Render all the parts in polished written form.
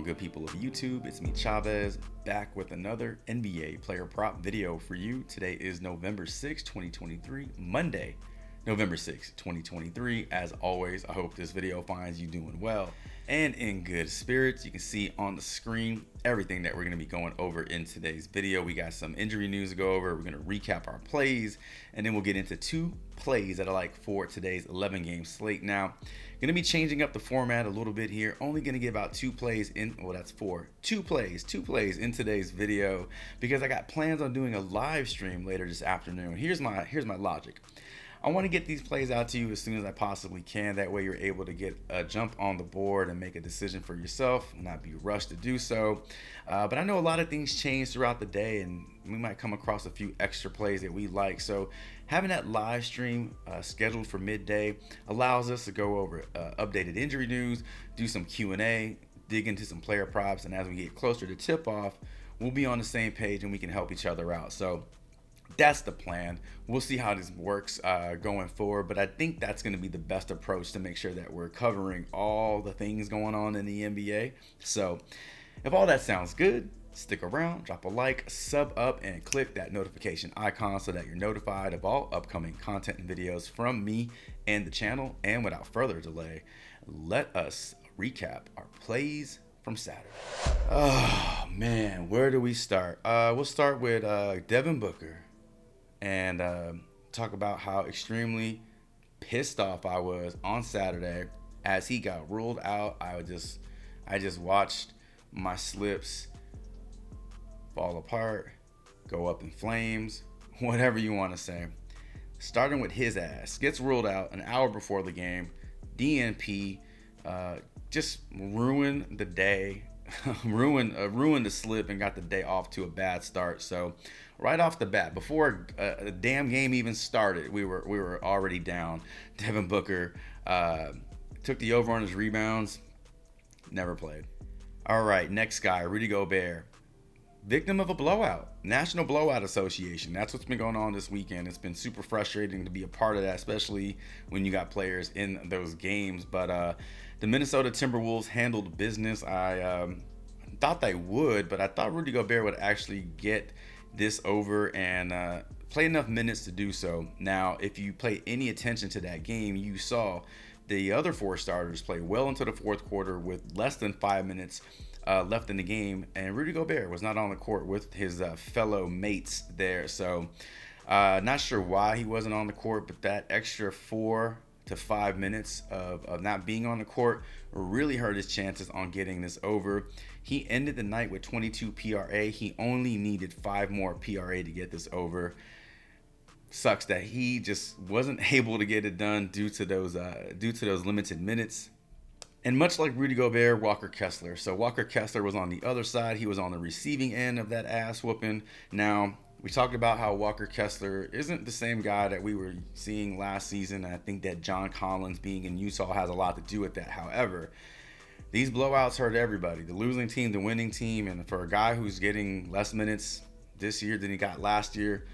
good people of YouTube? It's me, Chavez, back with another NBA player prop video for you. Today is November 6, 2023, Monday, November 6, 2023. As always, I hope this video finds you doing well and in good spirits. You can see on the screen everything that we're going to be going over in today's video. We got some injury news to go over. We're going to recap our plays, and then we'll get into two plays that I like for today's 11-game slate. Now, going to be changing up the format a little bit here. Only going to get about two plays in. Well, that's four. Two plays in today's video because I got plans on doing a live stream later this afternoon. Here's my logic. I want to get these plays out to you as soon as I possibly can. That way you're able to get a jump on the board and make a decision for yourself, not be rushed to do so. But I know a lot of things change throughout the day, and we might come across a few extra plays that we like. So having that live stream scheduled for midday allows us to go over updated injury news, do some Q&A, dig into some player props, and as we get closer to tip-off, we'll be on the same page and we can help each other out. So that's the plan. We'll see how this works going forward, but I think that's going to be the best approach to make sure that we're covering all the things going on in the NBA. So if all that sounds good, stick around, drop a like, sub up, and click that notification icon so that you're notified of all upcoming content and videos from me and the channel. And without further delay, let us recap our plays from Saturday. Oh man, where do we start? We'll start with Devin Booker and talk about how extremely pissed off I was on Saturday as he got ruled out. I just watched my slips fall apart, go up in flames, whatever you want to say. Starting with his ass, gets ruled out an hour before the game. DNP just ruined the day, ruined the slip, and got the day off to a bad start. So right off the bat, before a damn game even started, we were already down. Devin Booker took the over on his rebounds, never played. All right, next guy, Rudy Gobert. Victim of a blowout. National Blowout Association. That's what's been going on this weekend. It's been super frustrating to be a part of that, especially when you got players in those games. But the Minnesota Timberwolves handled business. I thought they would, but I thought Rudy Gobert would actually get this over and play enough minutes to do so. Now, if you pay any attention to that game, you saw the other four starters play well into the fourth quarter with less than 5 minutes left in the game, and Rudy Gobert was not on the court with his fellow mates there. So not sure why he wasn't on the court, but that extra 4 to 5 minutes of not being on the court really hurt his chances on getting this over. He ended the night with 22 PRA. He only needed 5 more PRA to get this over. Sucks that he just wasn't able to get it done due to those limited minutes. And much like Rudy Gobert, Walker Kessler. So Walker Kessler was on the other side. He was on the receiving end of that ass whooping. Now, we talked about how Walker Kessler isn't the same guy that we were seeing last season. I think that John Collins being in Utah has a lot to do with that. However, these blowouts hurt everybody. The losing team, the winning team. And for a guy who's getting less minutes this year than he got last year,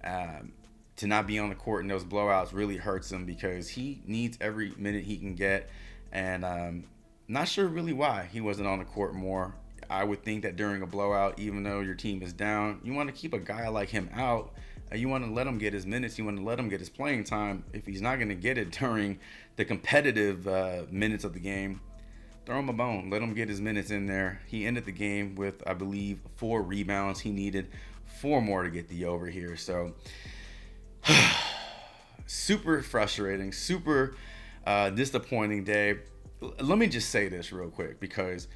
to not be on the court in those blowouts really hurts him because he needs every minute he can get. And not sure really why he wasn't on the court more. I would think that during a blowout, even though your team is down, you want to keep a guy like him out. You want to let him get his minutes. You want to let him get his playing time. If he's not going to get it during the competitive minutes of the game, throw him a bone. Let him get his minutes in there. He ended the game with, I believe, 4 rebounds. He needed 4 more to get the over here. So super frustrating, super disappointing day. Let me just say this real quick because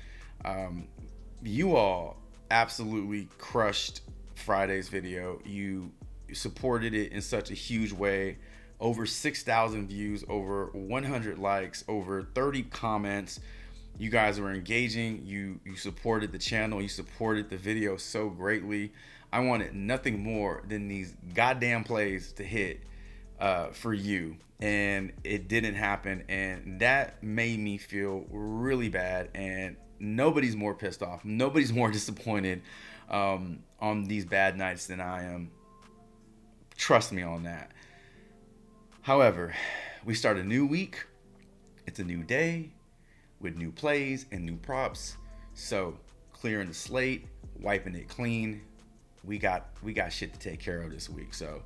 you all absolutely crushed Friday's video. You supported it in such a huge way. Over 6,000 views, over 100 likes, over 30 comments. You guys were engaging. You supported the channel. You supported the video so greatly. I wanted nothing more than these goddamn plays to hit for you, and it didn't happen, and that made me feel really bad. And nobody's more pissed off, nobody's more disappointed on these bad nights than I am. Trust me on that. However, we start a new week. It's a new day with new plays and new props. So clearing the slate, wiping it clean. We got shit to take care of this week. So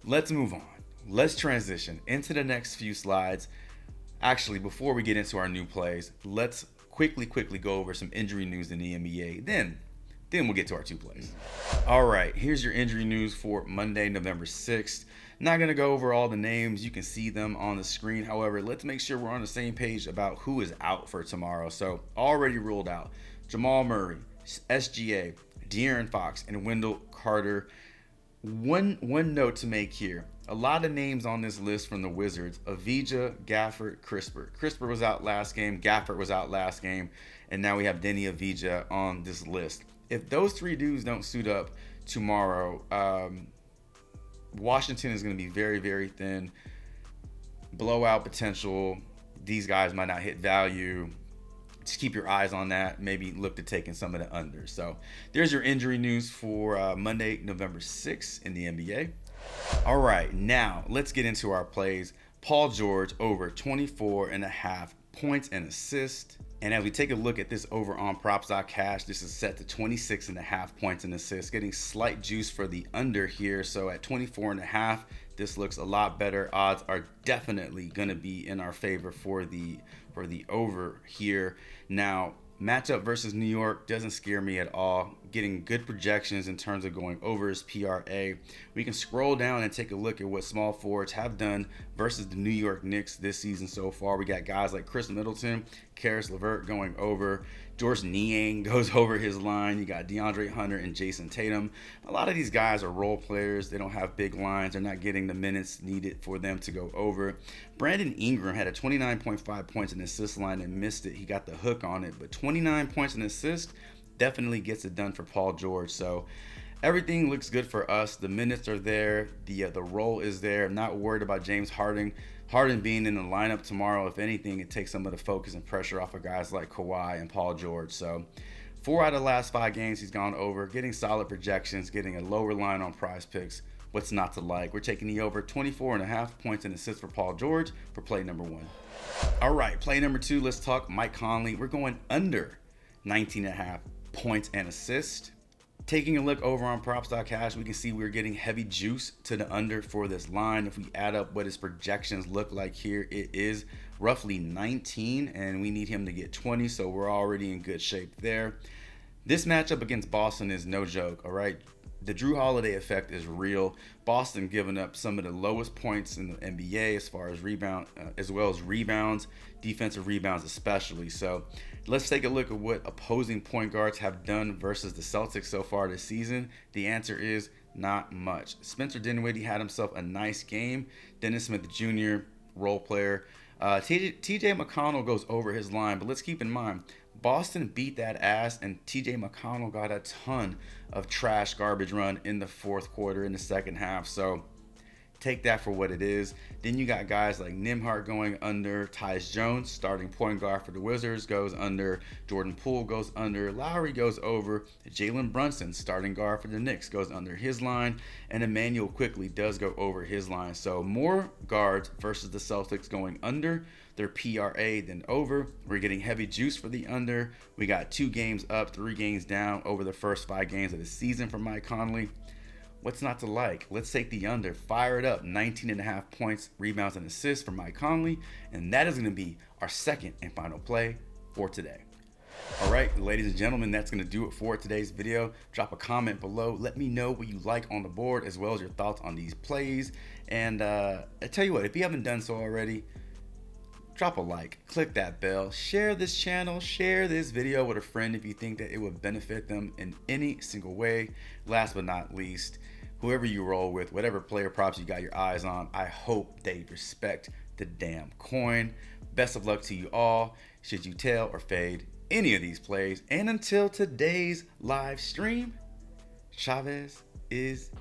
let's move on. Let's transition into the next few slides. Actually, before we get into our new plays, let's quickly go over some injury news in the NBA. Then we'll get to our two plays. All right, here's your injury news for Monday, November 6th. Not going to go over all the names. You can see them on the screen. However, let's make sure we're on the same page about who is out for tomorrow. So already ruled out: Jamal Murray, SGA, De'Aaron Fox, and Wendell Carter. One note to make here. A lot of names on this list from the Wizards: Avdija, Gafford, Crisper. Crisper was out last game. Gafford was out last game. And now we have Denny Avdija on this list. If those three dudes don't suit up tomorrow, Washington is going to be very, very thin. Blowout potential. These guys might not hit value. Just keep your eyes on that. Maybe look to taking some of the unders. So there's your injury news for Monday, November 6th in the NBA. All right, now let's get into our plays. Paul George over 24.5 points and assists. And as we take a look at this over on props.cash, this is set to 26.5 points and assists, getting slight juice for the under here. So at 24.5, this looks a lot better. Odds are definitely going to be in our favor for the over here. Now, matchup versus New York doesn't scare me at all. Getting good projections in terms of going over his PRA. We can scroll down and take a look at what small forwards have done versus the New York Knicks this season so far. We got guys like Chris Middleton, Karis LeVert going over. George Niang goes over his line. You got DeAndre Hunter and Jason Tatum. A lot of these guys are role players. They don't have big lines. They're not getting the minutes needed for them to go over. Brandon Ingram had a 29.5 points and assist line and missed it. He got the hook on it, but 29 points and assist definitely gets it done for Paul George. So everything looks good for us. The minutes are there. The role is there. I'm not worried about James Harden. Harden being in the lineup tomorrow, if anything, it takes some of the focus and pressure off of guys like Kawhi and Paul George. So 4 out of the last 5 games he's gone over, getting solid projections, getting a lower line on Prizepicks. What's not to like? We're taking the over 24.5 points and assists for Paul George for play number 1. All right, play number 2, let's talk Mike Conley. We're going under 19.5 points and assists. Taking a look over on props.cash, we can see we're getting heavy juice to the under for this line. If we add up what his projections look like here, it is roughly 19, and we need him to get 20, so we're already in good shape there. This matchup against Boston is no joke, all right? The Drew Holiday effect is real. Boston giving up some of the lowest points in the NBA as far as rebound, as well as rebounds, defensive rebounds especially. So let's take a look at what opposing point guards have done versus the Celtics so far this season. The answer is not much. Spencer Dinwiddie had himself a nice game. Dennis Smith Jr., role player. TJ McConnell goes over his line, but let's keep in mind, Boston beat that ass, and TJ McConnell got a ton of trash garbage run in the fourth quarter, in the second half. So take that for what it is. Then you got guys like Nembhard going under. Tyus Jones, starting point guard for the Wizards, goes under. Jordan Poole goes under. Lowry goes over. Jalen Brunson, starting guard for the Knicks, goes under his line. And Emmanuel Quickley does go over his line. So more guards versus the Celtics going under their PRA than over. We're getting heavy juice for the under. We got 2 games up, 3 games down over the first 5 games of the season for Mike Conley. What's not to like? Let's take the under. Fire it up. 19.5 points, rebounds, and assists for Mike Conley. And that is going to be our second and final play for today. All right, ladies and gentlemen, that's going to do it for today's video. Drop a comment below. Let me know what you like on the board, as well as your thoughts on these plays. And I tell you what, if you haven't done so already, drop a like, click that bell, share this channel, share this video with a friend if you think that it would benefit them in any single way. Last but not least, whoever you roll with, whatever player props you got your eyes on, I hope they respect the damn coin. Best of luck to you all, should you tail or fade any of these plays. And until today's live stream, Chavez is